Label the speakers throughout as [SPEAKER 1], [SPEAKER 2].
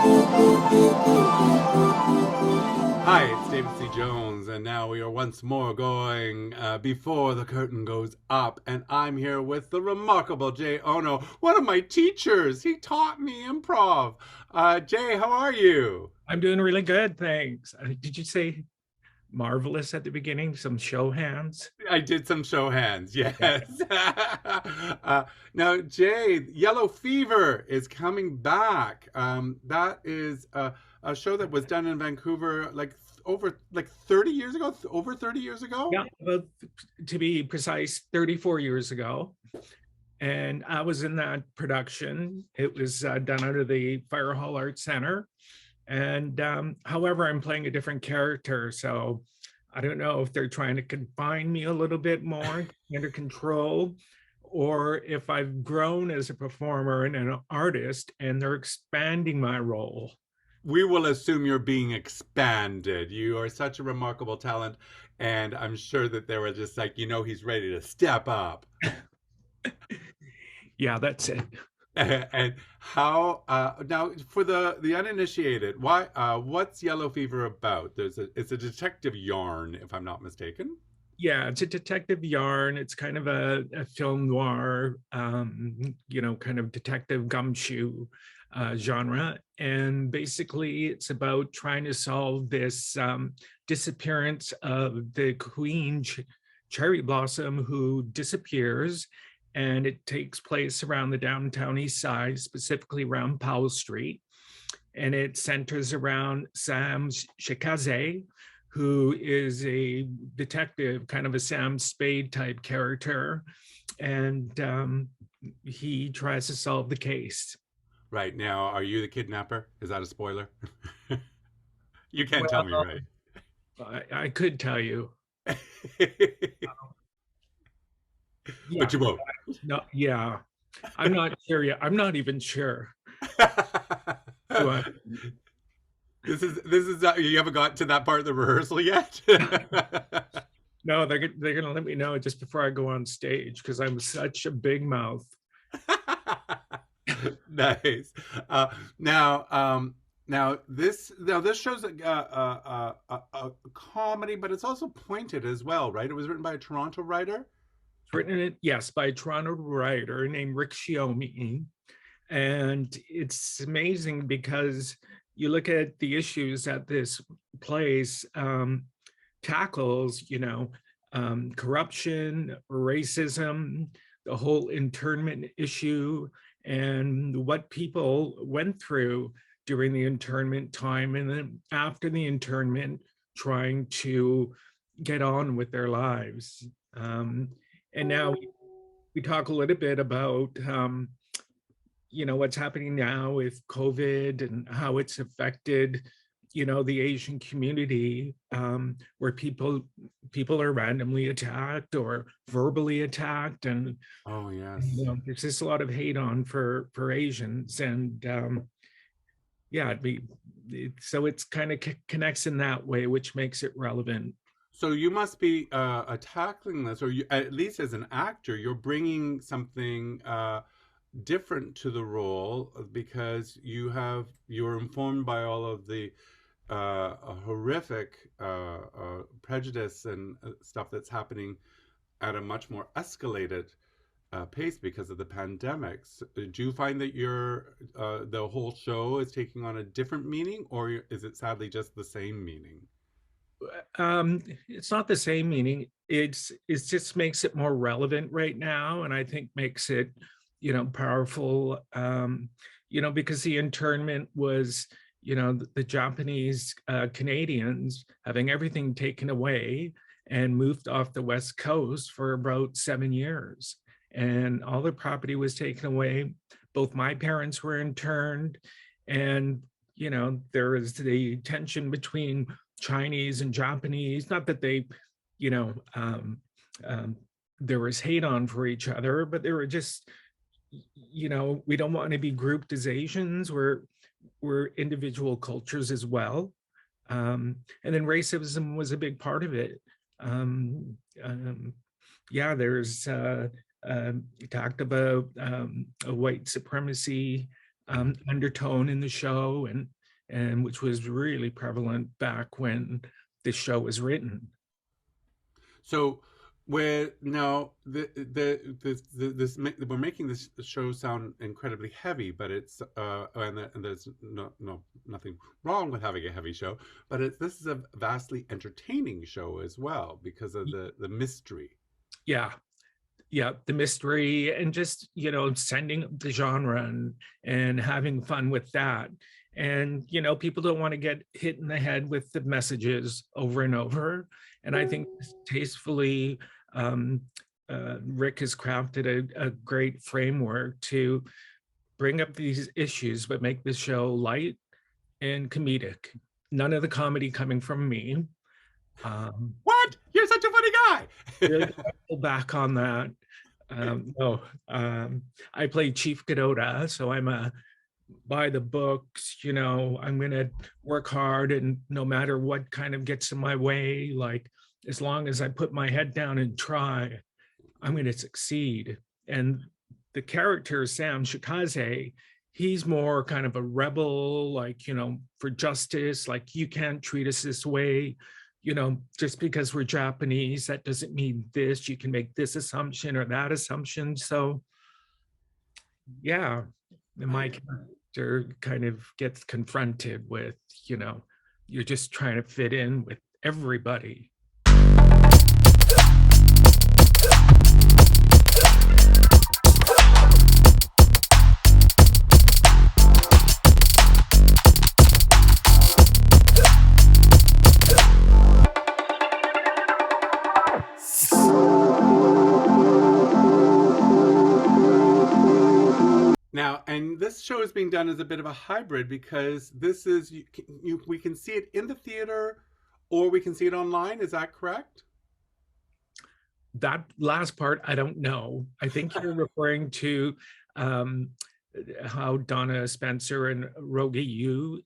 [SPEAKER 1] Hi, it's David C. Jones, and now we are once more going before the curtain goes up, and I'm here with the remarkable Jay Ono, one of my teachers. He taught me improv. Jay, how are you?
[SPEAKER 2] I'm doing really good, thanks. Did you say marvelous at the beginning? Some show hands?
[SPEAKER 1] I did some show hands,
[SPEAKER 2] Yeah.
[SPEAKER 1] yes. Now, Jay, Yellow Fever is coming back. That is a show that was done in Vancouver over 30 years ago, over 30 years ago.
[SPEAKER 2] Yeah, well, to be precise, 34 years ago. And I was in that production. It was done out of the FIREHALL Art Center. And however, I'm playing a different character. So I don't know if they're trying to confine me a little bit more under control, or if I've grown as a performer and an artist and they're expanding my role.
[SPEAKER 1] We will assume you're being expanded. You are such a remarkable talent, and I'm sure that they were just like, he's ready to step up.
[SPEAKER 2] Yeah, that's it.
[SPEAKER 1] And how now for the uninitiated, why what's Yellow Fever about? It's a detective yarn, if I'm not mistaken.
[SPEAKER 2] Yeah, it's a detective yarn. It's kind of a film noir, kind of detective gumshoe genre. And basically, it's about trying to solve this disappearance of the queen cherry blossom who disappears. And it takes place around the downtown east side, specifically around Powell Street. And it centers around Sam Shikaze, who is a detective, kind of a Sam Spade type character. And he tries to solve the case.
[SPEAKER 1] Right now, are you the kidnapper? Is that a spoiler? You can't tell me,
[SPEAKER 2] Well,
[SPEAKER 1] right?
[SPEAKER 2] I could tell you. Yeah,
[SPEAKER 1] But you won't.
[SPEAKER 2] no, yeah. I'm not sure yet. I'm not even sure. Do
[SPEAKER 1] This is not, you haven't got to that part of the rehearsal yet.
[SPEAKER 2] No, they're gonna let me know just before I go on stage because I'm such a big mouth.
[SPEAKER 1] Nice. Now, this shows a comedy, but it's also pointed as well, right? It was written by a Toronto writer.
[SPEAKER 2] It's written it, yes, by a Toronto writer named Rick Shiomi. And it's amazing because you look at the issues that this place tackles, corruption, racism, the whole internment issue, and what people went through during the internment time and then after the internment, trying to get on with their lives. And now we talk a little bit about what's happening now with COVID and how it's affected, the Asian community, where people are randomly attacked or verbally attacked, and
[SPEAKER 1] Oh yes.
[SPEAKER 2] there's just a lot of hate on for Asians, and yeah, so it's kind of connects in that way, which makes it relevant.
[SPEAKER 1] So you must be tackling this, or you, at least as an actor, you're bringing something different to the role because you're informed by all of the horrific prejudice and stuff that's happening at a much more escalated pace because of the pandemics. Do you find that the whole show is taking on a different meaning, or is it sadly just the same meaning?
[SPEAKER 2] It's not the same meaning. It just makes it more relevant right now, and I think makes it, powerful. Because the internment was, the Japanese Canadians having everything taken away and moved off the West Coast for about 7 years, and all their property was taken away. Both my parents were interned, and there is the tension between Chinese and Japanese. Not that they, you know, there was hate on for each other, but there were just, we don't want to be grouped as Asians. We're individual cultures as well. And then racism was a big part of it. Um, yeah, there's talked about a white supremacy undertone in the show, and which was really prevalent back when this show was written.
[SPEAKER 1] So, where now we're making this show sound incredibly heavy, but it's and there's nothing wrong with having a heavy show, but this is a vastly entertaining show as well because of the mystery.
[SPEAKER 2] Yeah, yeah, the mystery and just sending the genre and having fun with that. And people don't want to get hit in the head with the messages over and over. And I think tastefully, um, Rick has crafted a great framework to bring up these issues, but make the show light and comedic. None of the comedy coming from me.
[SPEAKER 1] What? You're such a funny
[SPEAKER 2] Really
[SPEAKER 1] guy.
[SPEAKER 2] pull back on that. No, I play Chief Godota, so I'm a by the books, I'm going to work hard, and no matter what kind of gets in my way, like as long as I put my head down and try, I'm going to succeed. And the character, Sam Shikaze, he's more kind of a rebel, like, for justice, like you can't treat us this way. Just because we're Japanese, that doesn't mean this. You can make this assumption or that assumption. So, yeah, my character kind of gets confronted with, you're just trying to fit in with everybody.
[SPEAKER 1] Now, and this show is being done as a bit of a hybrid because this is we can see it in the theater or we can see it online. Is that correct?
[SPEAKER 2] That last part, I don't know. I think you're referring to um, how Donna Spencer and Rogie Yu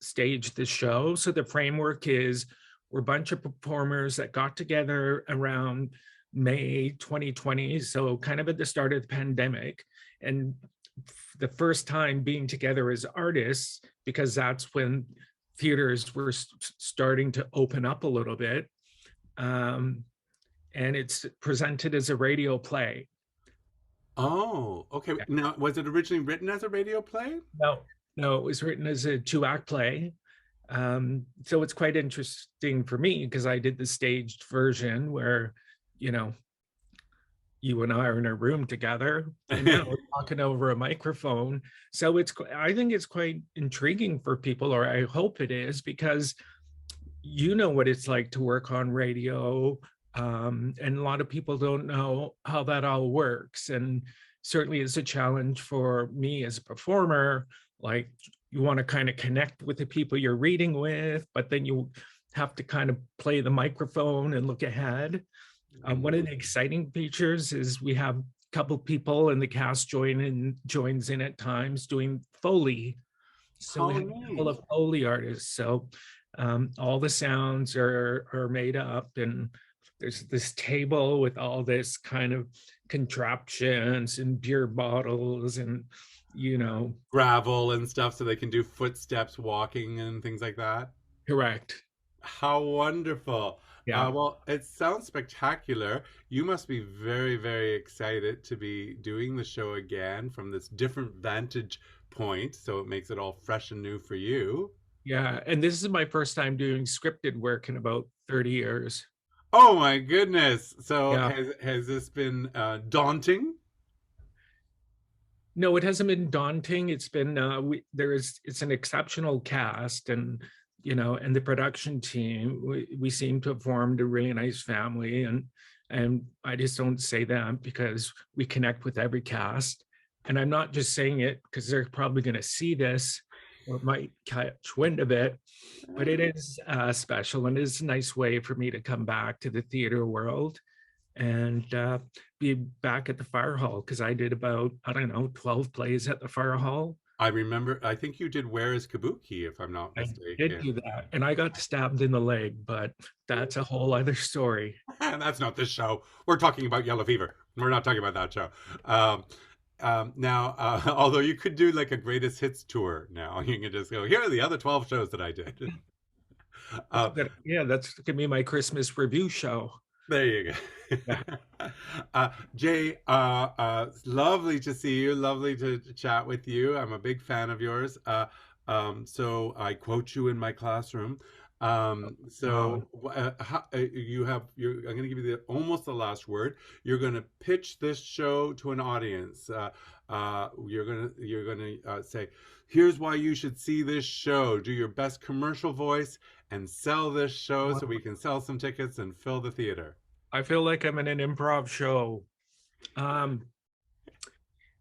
[SPEAKER 2] staged the show. So the framework is we're a bunch of performers that got together around May 2020, so kind of at the start of the pandemic. And the first time being together as artists, because that's when theaters were starting to open up a little bit. And it's presented as a radio play.
[SPEAKER 1] Oh, okay.
[SPEAKER 2] Yeah.
[SPEAKER 1] Now, was it originally written as a radio play?
[SPEAKER 2] No, it was written as a 2-act play. So it's quite interesting for me because I did the staged version where, you and I are in a room together, and now we're talking over a microphone. So I think it's quite intriguing for people, or I hope it is, because what it's like to work on radio. And a lot of people don't know how that all works. And certainly it's a challenge for me as a performer. Like, you want to kind of connect with the people you're reading with, but then you have to kind of play the microphone and look ahead. One of the exciting features is we have a couple people in the cast joins in at times doing Foley. So we have a couple of Foley artists. So all the sounds are made up, and there's this table with all this kind of contraptions and beer bottles and
[SPEAKER 1] gravel and stuff so they can do footsteps walking and things like that.
[SPEAKER 2] Correct.
[SPEAKER 1] How wonderful.
[SPEAKER 2] Yeah.
[SPEAKER 1] Well, it sounds spectacular. You must be very, very excited to be doing the show again from this different vantage point. So it makes it all fresh and new for you.
[SPEAKER 2] Yeah. And this is my first time doing scripted work in about 30 years.
[SPEAKER 1] Oh my goodness. So
[SPEAKER 2] Yeah.
[SPEAKER 1] has this been daunting?
[SPEAKER 2] No, it hasn't been daunting. It's been it's an exceptional cast, and and the production team. We seem to have formed a really nice family, and I just don't say that because we connect with every cast. And I'm not just saying it because they're probably going to see this or might catch wind of it, but it is special, and it's a nice way for me to come back to the theater world and be back at the Fire Hall, because I did about, I don't know, 12 plays at the Fire Hall.
[SPEAKER 1] I remember, I think you did Where is Kabuki, if I'm not mistaken.
[SPEAKER 2] I did do that, and I got stabbed in the leg, but that's a whole other story.
[SPEAKER 1] And that's not this show. We're talking about Yellow Fever. We're not talking about that show. Now, although you could do like a greatest hits tour now, you can just go, here are the other 12 shows that I did.
[SPEAKER 2] That's a
[SPEAKER 1] uh,
[SPEAKER 2] good, yeah, that's gonna be my Christmas review show.
[SPEAKER 1] there you
[SPEAKER 2] Yeah.
[SPEAKER 1] go. Jay, lovely to see you. Lovely to chat with you. I'm a big fan of yours. So I quote you in my classroom.
[SPEAKER 2] Oh,
[SPEAKER 1] I'm going to give you almost the last word. You're going to pitch this show to an audience. You're going to say, here's why you should see this show. Do your best commercial voice and sell this show so we can sell some tickets and fill the theater.
[SPEAKER 2] I feel like I'm in an improv show. Um,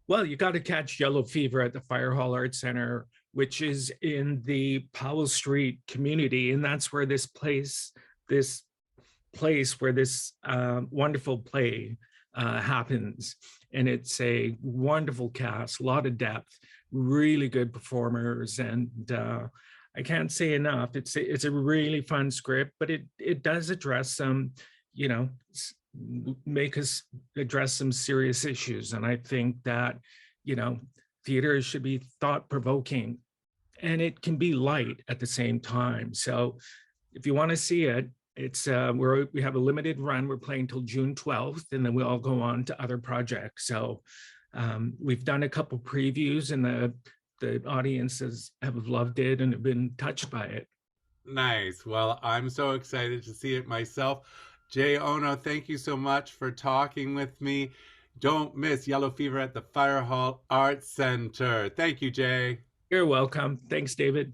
[SPEAKER 2] well, you got to catch Yellow Fever at the FIREHALL Art Center, which is in the Powell Street community, and that's where this place where this wonderful play happens. And it's a wonderful cast, a lot of depth, really good performers, and I can't say enough. It's a really fun script, but it does address some, you know, make us address some serious issues. And I think that, you know, theater should be thought provoking, and it can be light at the same time. So if you want to see it, it's we have a limited run. We're playing till June 12th, and then we'll all go on to other projects. So we've done a couple previews, and the audiences have loved it and have been touched by it.
[SPEAKER 1] Nice. Well, I'm so excited to see it myself. Jay Ono, thank you so much for talking with me. Don't miss Yellow Fever at the FIREHALL Art Center. Thank you, Jay.
[SPEAKER 2] You're welcome. Thanks, David.